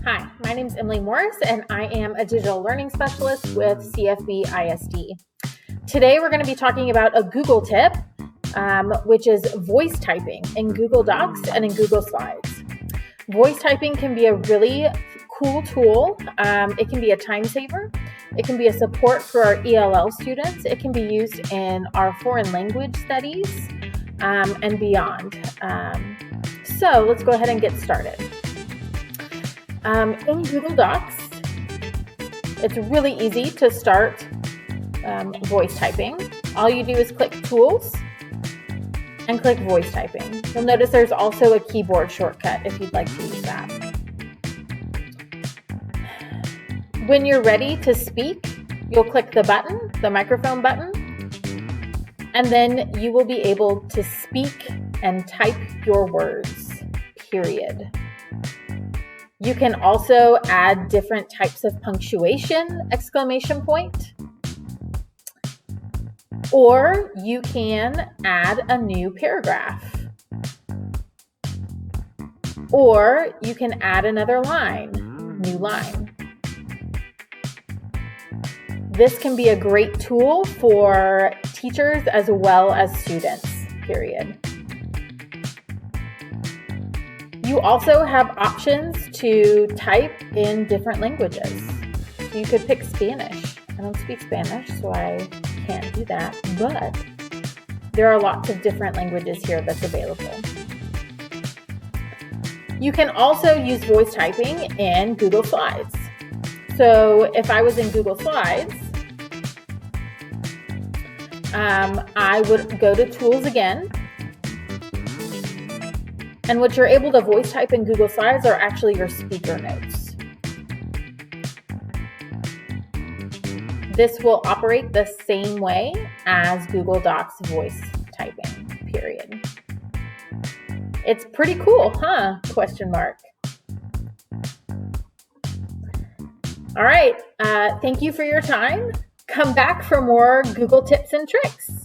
Hi, my name is Emily Morris, and I am a digital learning specialist with CFBISD. Today, we're going to be talking about a Google tip, which is voice typing in Google Docs and in Google Slides. Voice typing can be a really cool tool. It can be a time saver. It can be a support for our ELL students. It can be used in our foreign language studies and beyond. So let's go ahead and get started. In Google Docs, it's really easy to start voice typing. All you do is click Tools and click Voice Typing. You'll notice there's also a keyboard shortcut if you'd like to use that. When you're ready to speak, you'll click the button, the microphone button, and then you will be able to speak and type your words, period. You can also add different types of punctuation, exclamation point, or you can add a new paragraph, or you can add another line, new line. This can be a great tool for teachers as well as students, period. You also have options to type in different languages. You could pick Spanish. I don't speak Spanish, so I can't do that, but there are lots of different languages here that's available. You can also use voice typing in Google Slides. So if I was in Google Slides, I would go to Tools again. And what you're able to voice type in Google Slides are actually your speaker notes. This will operate the same way as Google Docs voice typing, period. It's pretty cool, huh? Question mark. All right, thank you for your time. Come back for more Google tips and tricks.